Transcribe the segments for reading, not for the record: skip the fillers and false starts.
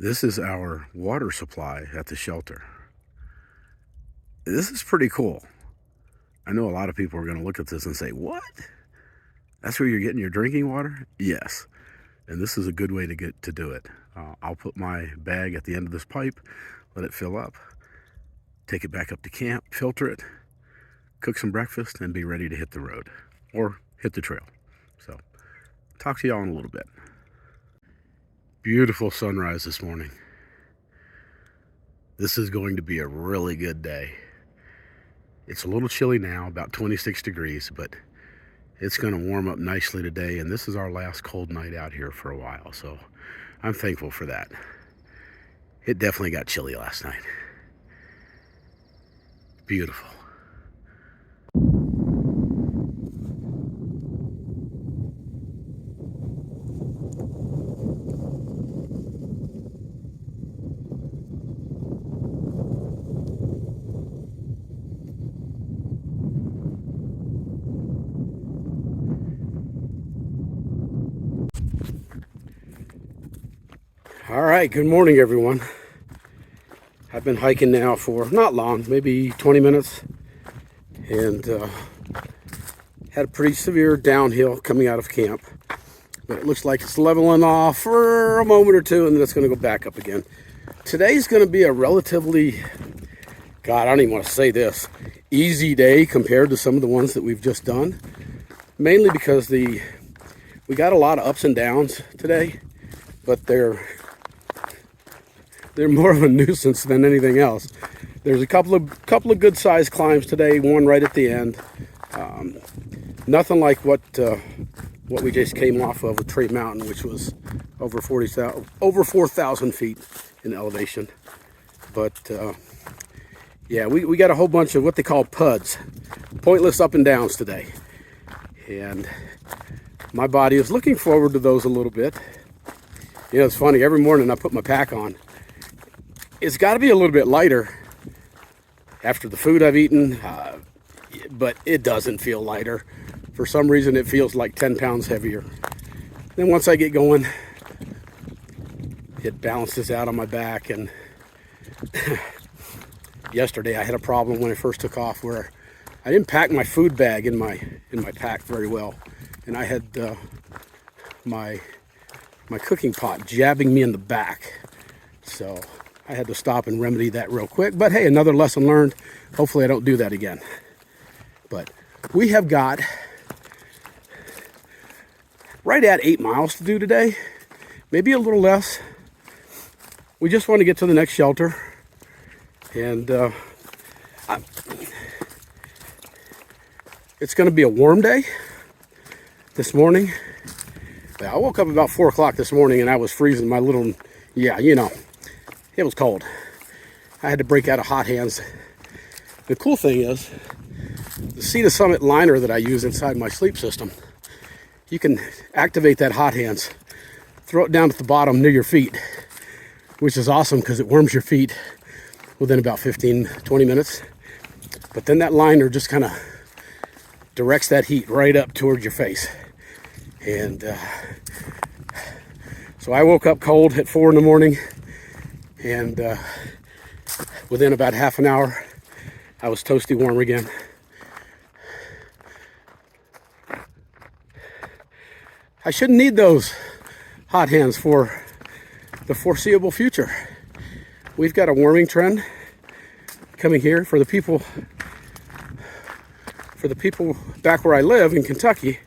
This is our water supply at the shelter. This is pretty cool. I know a lot of people are going to look at this and say, what? That's where you're getting your drinking water? Yes. And this is a good way to do it. I'll put my bag at the end of this pipe, let it fill up, take it back up to camp, filter it, cook some breakfast, and be ready to hit the road or hit the trail. So, talk to y'all in a little bit. Beautiful sunrise this morning. This is going to be a really good day. It's a little chilly now, about 26 degrees, but it's going to warm up nicely today, and this is our last cold night out here for a while, so I'm thankful for that. It definitely got chilly last night. Beautiful. All right, good morning, everyone. I've been hiking now for not long, maybe 20 minutes, and had a pretty severe downhill coming out of camp. But it looks like it's leveling off for a moment or two, and then it's going to go back up again. Today's going to be a relatively, God, I don't even want to say this, easy day compared to some of the ones that we've just done. Mainly because we got a lot of ups and downs today, but they're more of a nuisance than anything else. There's a couple of good sized climbs today, one right at the end. Nothing like what we just came off of with Trade Mountain, which was over 4,000 feet in elevation. But yeah, we got a whole bunch of what they call PUDs, pointless up and downs today. And my body is looking forward to those a little bit. You know, it's funny, every morning I put my pack on. It's got to be a little bit lighter after the food I've eaten, but it doesn't feel lighter. For some reason, it feels like 10 pounds heavier. Then once I get going, it balances out on my back. And yesterday I had a problem when I first took off where I didn't pack my food bag in my pack very well, and I had my cooking pot jabbing me in the back. So I had to stop and remedy that real quick. But hey, another lesson learned. Hopefully I don't do that again. But we have got right at 8 miles to do today. Maybe a little less. We just want to get to the next shelter. And it's going to be a warm day this morning. I woke up about 4 o'clock this morning and I was freezing my little, yeah, you know. It was cold. I had to break out of hot hands. The cool thing is, the Sea to Summit liner that I use inside my sleep system, you can activate that hot hands, throw it down at the bottom near your feet, which is awesome because it warms your feet within about 15-20 minutes. But then that liner just kind of directs that heat right up towards your face. And so I woke up cold at 4 in the morning. And within about half an hour, I was toasty warm again. I shouldn't need those hot hands for the foreseeable future. We've got a warming trend coming here for the people back where I live in Kentucky.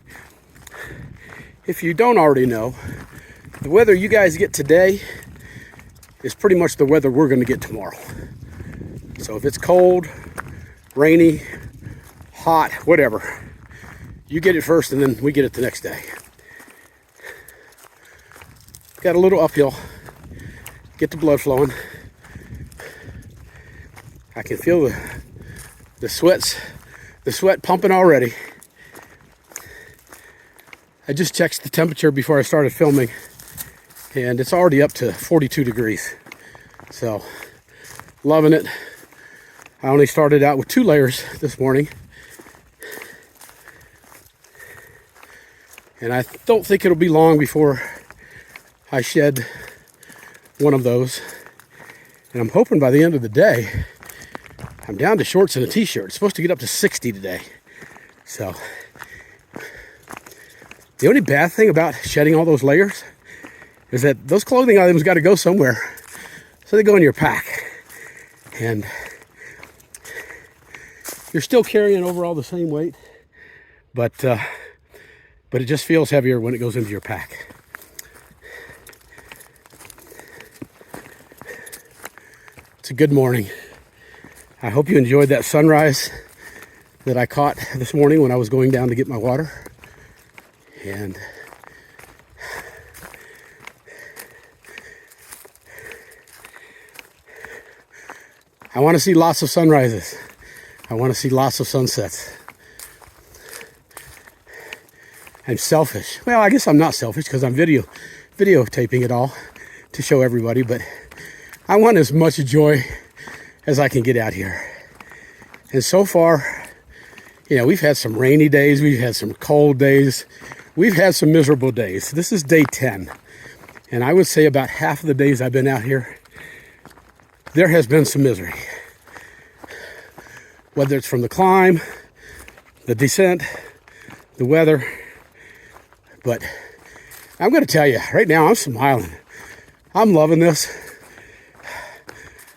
If you don't already know, the weather you guys get today is pretty much the weather we're going to get tomorrow. So if it's cold, rainy, hot, whatever, you get it first and then we get it the next day. Got a little uphill, get the blood flowing. I can feel the sweat pumping already. I just checked the temperature before I started filming, and it's already up to 42 degrees. So, loving it. I only started out with 2 layers this morning. And I don't think it'll be long before I shed one of those. And I'm hoping by the end of the day, I'm down to shorts and a t-shirt. It's supposed to get up to 60 today. So the only bad thing about shedding all those layers is that those clothing items got to go somewhere. So they go in your pack. And you're still carrying overall the same weight, but it just feels heavier when it goes into your pack. It's a good morning. I hope you enjoyed that sunrise that I caught this morning when I was going down to get my water. And I want to see lots of sunrises. I want to see lots of sunsets. I'm selfish. Well, I guess I'm not selfish because I'm videotaping it all to show everybody, but I want as much joy as I can get out here. And so far, we've had some rainy days, we've had some cold days, we've had some miserable days. This is day 10. And I would say about half of the days I've been out here, there has been some misery. Whether it's from the climb, the descent, the weather. But I'm going to tell you, right now I'm smiling. I'm loving this.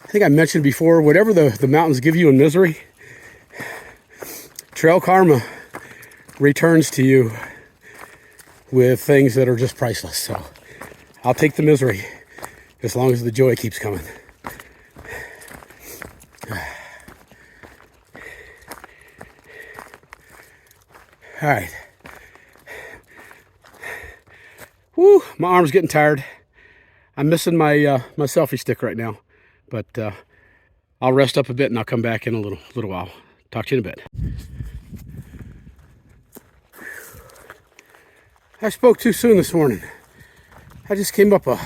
I think I mentioned before, whatever the mountains give you in misery, trail karma returns to you with things that are just priceless. So I'll take the misery as long as the joy keeps coming. All right. Woo, my arm's getting tired. I'm missing my my selfie stick right now, but I'll rest up a bit and I'll come back in a little while. Talk to you in a bit. I spoke too soon this morning. I just came up a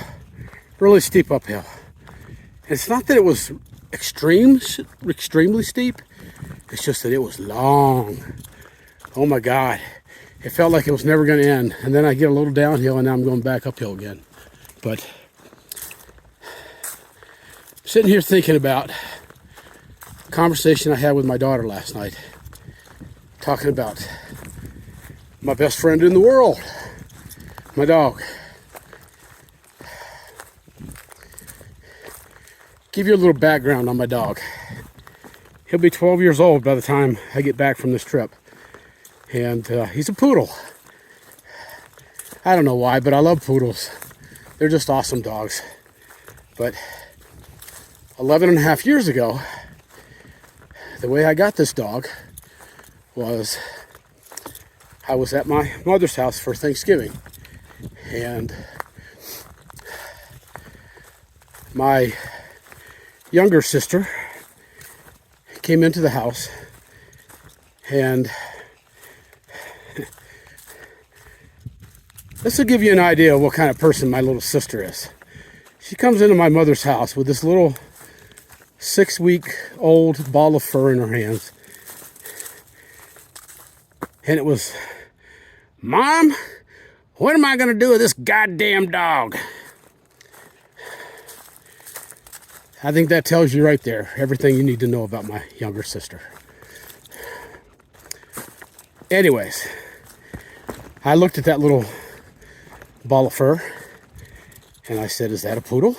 really steep uphill. It's not that it was extremely steep. It's just that it was long. Oh my God. It felt like it was never going to end. And then I get a little downhill and now I'm going back uphill again. But I'm sitting here thinking about a conversation I had with my daughter last night. Talking about my best friend in the world, my dog. Give you a little background on my dog. He'll be 12 years old by the time I get back from this trip. And he's a poodle. I don't know why, but I love poodles. They're just awesome dogs. But 11 and a half years ago, the way I got this dog was I was at my mother's house for Thanksgiving. And my younger sister came into the house, and this will give you an idea of what kind of person my little sister is. She comes into my mother's house with this little 6-week-old ball of fur in her hands. And it was, "Mom, what am I going to do with this goddamn dog?" I think that tells you right there everything you need to know about my younger sister. Anyways, I looked at that little ball of fur and I said, "Is that a poodle?"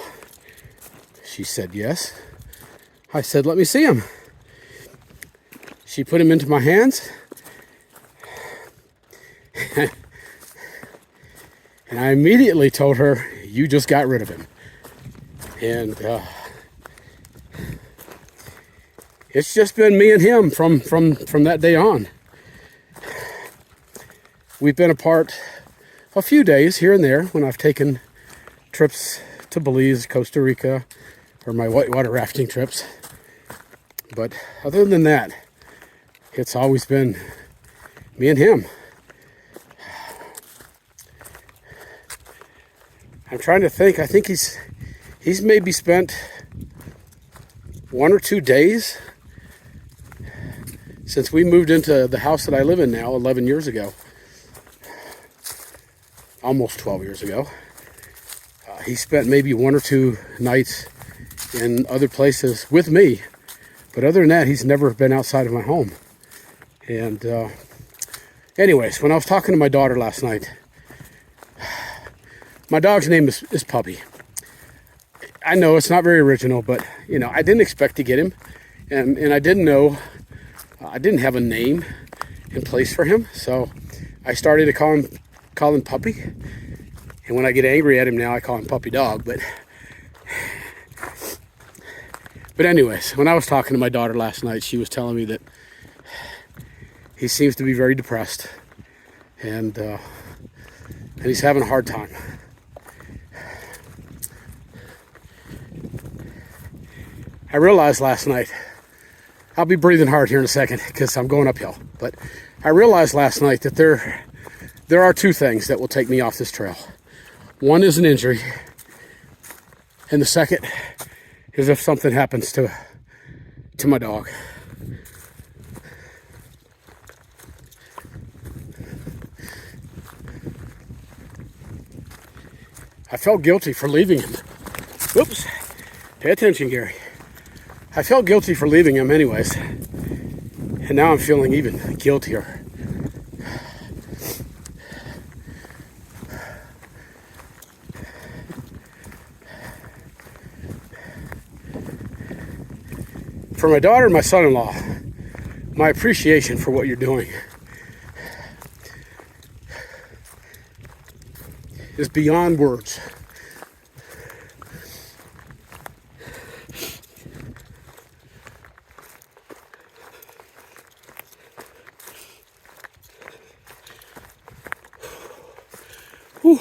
She said, "Yes." I said, "Let me see him." She put him into my hands and I immediately told her, "You just got rid of him." And it's just been me and him from that day on. We've been apart a few days here and there when I've taken trips to Belize, Costa Rica, or my whitewater rafting trips. But other than that, it's always been me and him. I'm trying to think. I think he's maybe spent 1 or 2 days since we moved into the house that I live in now 11 years ago. Almost 12 years ago. He spent maybe 1 or 2 nights in other places with me, but other than that, he's never been outside of my home. And anyways, when I was talking to my daughter last night, my dog's name is Puppy. I know it's not very original, but you know, I didn't expect to get him, and I didn't know, I didn't have a name in place for him, so I started to call him Puppy. And when I get angry at him now, I call him Puppy Dog. But anyways, when I was talking to my daughter last night, she was telling me that he seems to be very depressed, and he's having a hard time. I realized last night, I'll be breathing hard here in a second because I'm going uphill, but I realized last night that there are 2 things that will take me off this trail. One is an injury, and the second is if something happens to my dog. I felt guilty for leaving him. Whoops. Pay attention, Gary. I felt guilty for leaving him anyways, and now I'm feeling even guiltier. For my daughter and my son-in-law, my appreciation for what you're doing is beyond words. Whew.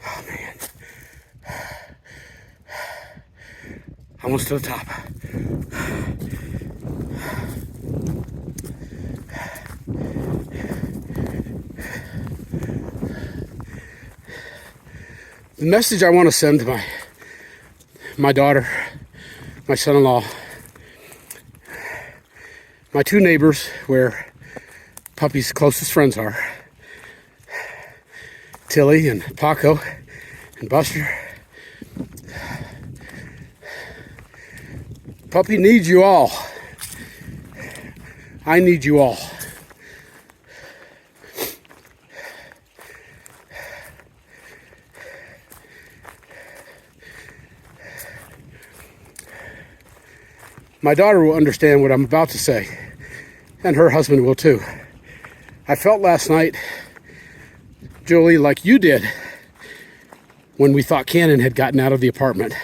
Oh man. Almost to the top. The message I want to send to my daughter, my son-in-law, my 2 neighbors where Puppy's closest friends are, Tilly and Paco and Buster. Puppy needs you all. I need you all. My daughter will understand what I'm about to say, and her husband will too. I felt last night, Julie, like you did when we thought Cannon had gotten out of the apartment.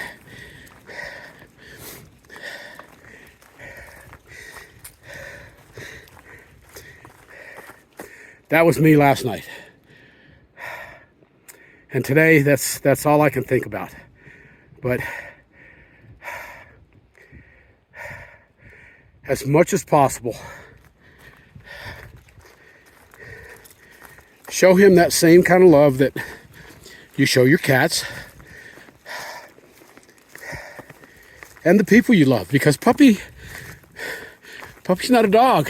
That was me last night. And today, that's all I can think about. But as much as possible, show him that same kind of love that you show your cats and the people you love, because Puppy's not a dog.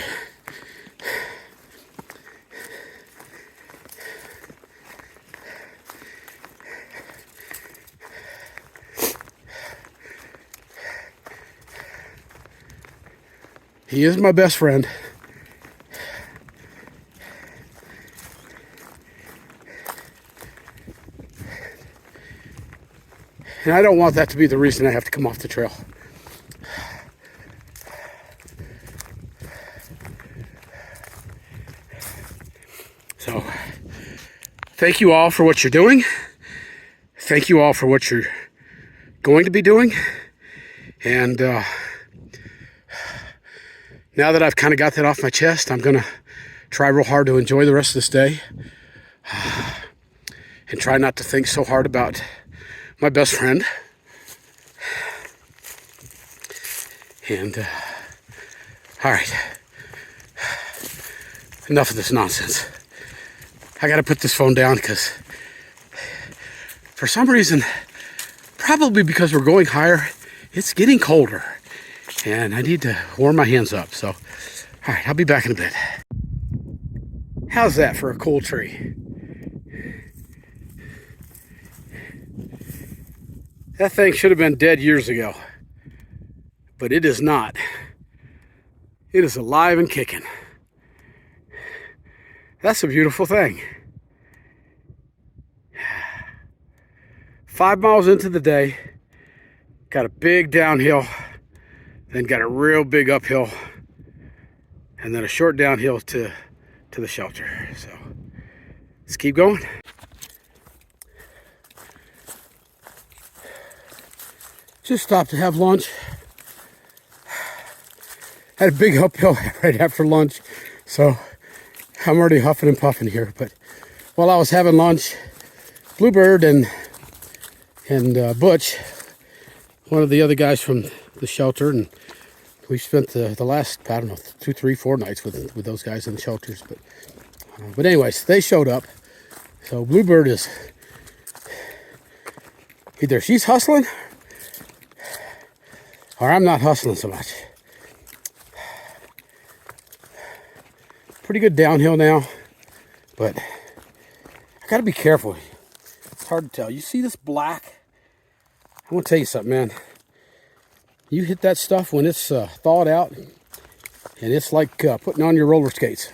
He is my best friend. And I don't want that to be the reason I have to come off the trail. So, thank you all for what you're doing. Thank you all for what you're going to be doing. And now that I've kind of got that off my chest, I'm going to try real hard to enjoy the rest of this day. And try not to think so hard about my best friend. And, all right. Enough of this nonsense. I got to put this phone down because for some reason, probably because we're going higher, it's getting colder. And I need to warm my hands up. So, all right, I'll be back in a bit. How's that for a cool tree? That thing should have been dead years ago, but it is not. It is alive and kicking. That's a beautiful thing. 5 miles into the day, got a big downhill, then got a real big uphill, and then a short downhill to the shelter. So let's keep going. Just stopped to have lunch. Had a big uphill right after lunch, so I'm already huffing and puffing here. But while I was having lunch, Bluebird and Butch, one of the other guys from the shelter, and we spent the last, I don't know, 2, 3, 4 nights with those guys in the shelters. But anyways, they showed up. So Bluebird is either she's hustling or I'm not hustling so much. Pretty good downhill now, but I gotta be careful. It's hard to tell. You see this black? I want to tell you something, man. You hit that stuff when it's thawed out, and it's like putting on your roller skates.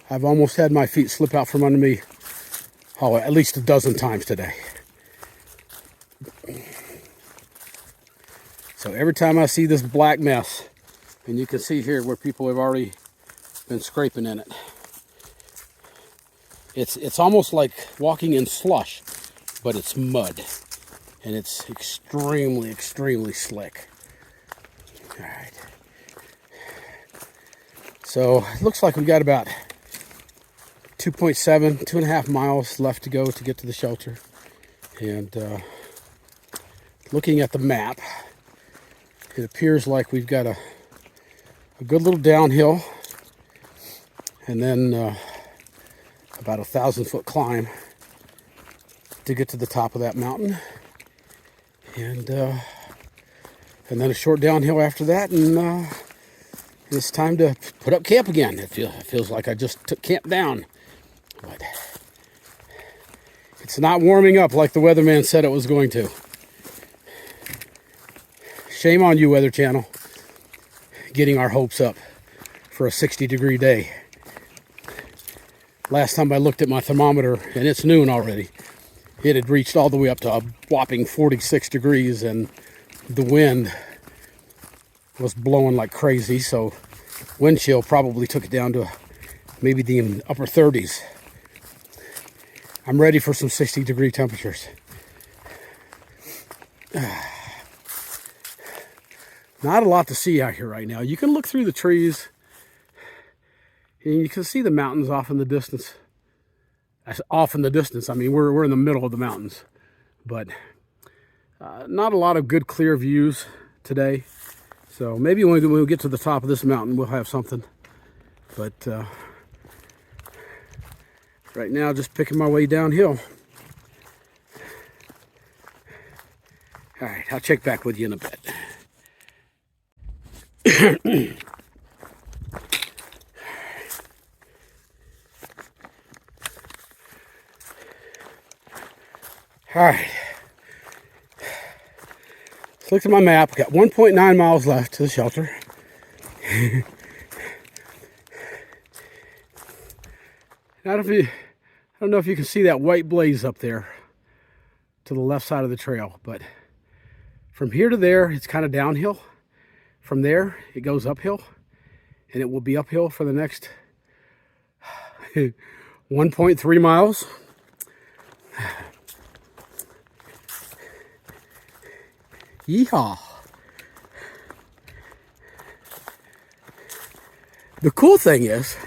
I've almost had my feet slip out from under me, at least a dozen times today. So every time I see this black mess, and you can see here where people have already been scraping in it. It's almost like walking in slush, but it's mud. And it's extremely, extremely slick. All right. So it looks like we've got about 2.5 miles left to go to get to the shelter. And looking at the map, it appears like we've got a good little downhill, and then about 1,000-foot climb to get to the top of that mountain, and then a short downhill after that, and it's time to put up camp again. It feels like I just took camp down, but it's not warming up like the weatherman said it was going to. Shame on you, Weather Channel, getting our hopes up for a 60-degree day. Last time I looked at my thermometer, and it's noon already, it had reached all the way up to a whopping 46 degrees, and the wind was blowing like crazy, so wind chill probably took it down to maybe the upper 30s. I'm ready for some 60-degree temperatures. Not a lot to see out here right now. You can look through the trees, and you can see the mountains off in the distance. Off in the distance. I mean, we're in the middle of the mountains, but not a lot of good clear views today. So maybe when we get to the top of this mountain, we'll have something. But right now, just picking my way downhill. All right, I'll check back with you in a bit. All right. Let's look at my map. Got 1.9 miles left to the shelter. I don't know if you can see that white blaze up there to the left side of the trail, but from here to there, it's kind of downhill. From there, it goes uphill, and it will be uphill for the next 1.3 miles. Yeehaw. The cool thing is,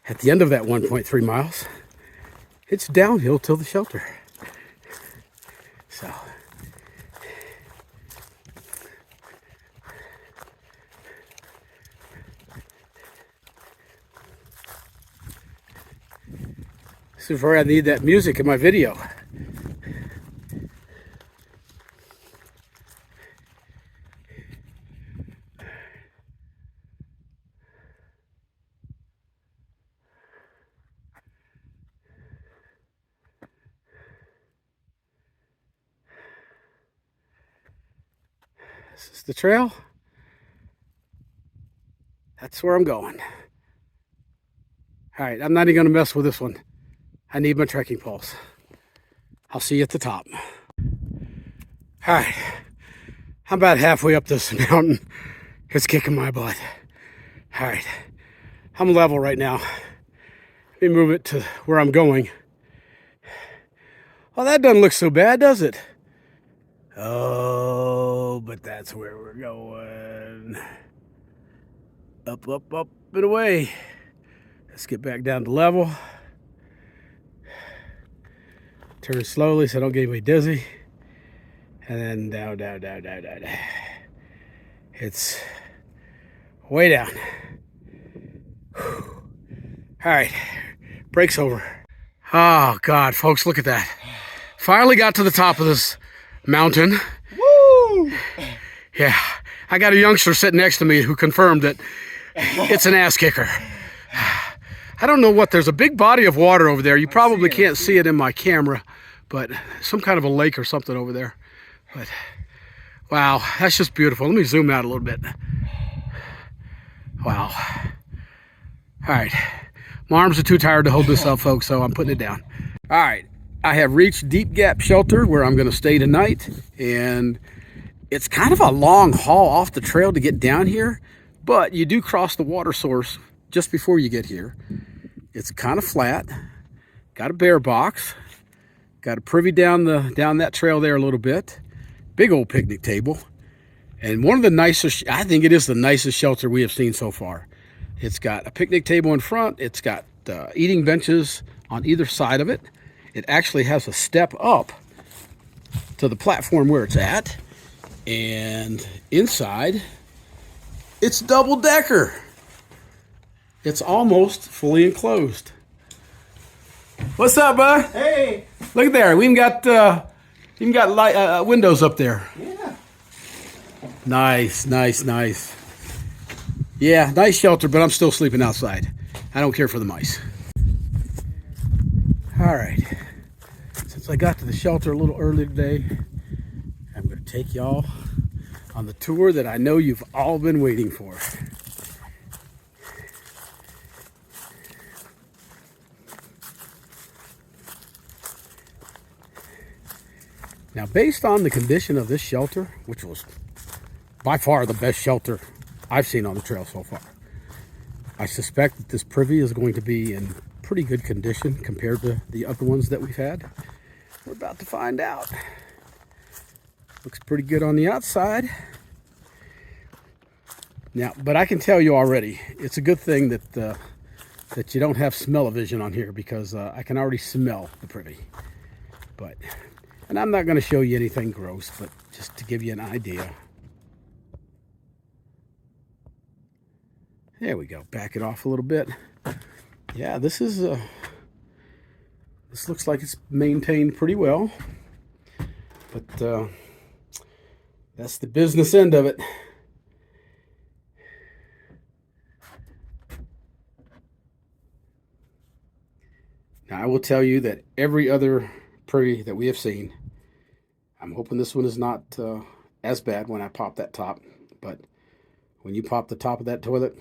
at the end of that 1.3 miles, it's downhill till the shelter. So, this is where I need that music in my video. Is this the trail? That's where I'm going. All right, I'm not even going to mess with this one. I need my trekking poles. I'll see you at the top. All right, I'm about halfway up this mountain. It's kicking my butt. All right, I'm level right now. Let me move it to where I'm going. Well, that doesn't look so bad, does it? Oh, but that's where we're going. Up, up, up, and away. Let's get back down to level. Turn slowly so I don't get anybody dizzy. And then down, down, down, down, down. It's way down. Whew. All right, break's over. Oh, God, folks, look at that. Finally got to the top of this mountain. Woo! Yeah, I got a youngster sitting next to me who confirmed that it's an ass kicker. I don't know what, there's a big body of water over there. You probably can't see it in my camera, but some kind of a lake or something over there. But wow, that's just beautiful. Let me zoom out a little bit. Wow. All right, my arms are too tired to hold this up, folks, so I'm putting it down. All right, I have reached Deep Gap Shelter where I'm gonna stay tonight, and it's kind of a long haul off the trail to get down here, but you do cross the water source just before you get here. It's kind of flat, got a bear box, got a privy down that trail there a little bit, big old picnic table, and one of the nicest, I think it is the nicest shelter we have seen so far. It's got a picnic table in front, it's got eating benches on either side of it. It actually has a step up to the platform where it's at, and inside it's double-decker. It's almost fully enclosed. What's up, bud? Hey! Look at there. We even got light, windows up there. Yeah. Nice, nice, nice. Yeah, nice shelter, but I'm still sleeping outside. I don't care for the mice. All right. Since I got to the shelter a little early today, I'm going to take y'all on the tour that I know you've all been waiting for. Now, based on the condition of this shelter, which was by far the best shelter I've seen on the trail so far, I suspect that this privy is going to be in pretty good condition compared to the other ones that we've had. We're about to find out. Looks pretty good on the outside. Now, but I can tell you already, it's a good thing that that you don't have smell-o-vision on here, because I can already smell the privy. And I'm not going to show you anything gross, but just to give you an idea. There we go. Back it off a little bit. Yeah, this looks like it's maintained pretty well. But that's the business end of it. Now, I will tell you that every other privy that we have seen, I'm hoping this one is not as bad when I pop that top, but when you pop the top of that toilet,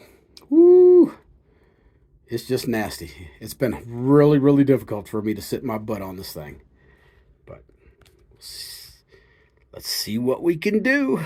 whoo, it's just nasty. It's been really, really difficult for me to sit my butt on this thing, but let's see what we can do.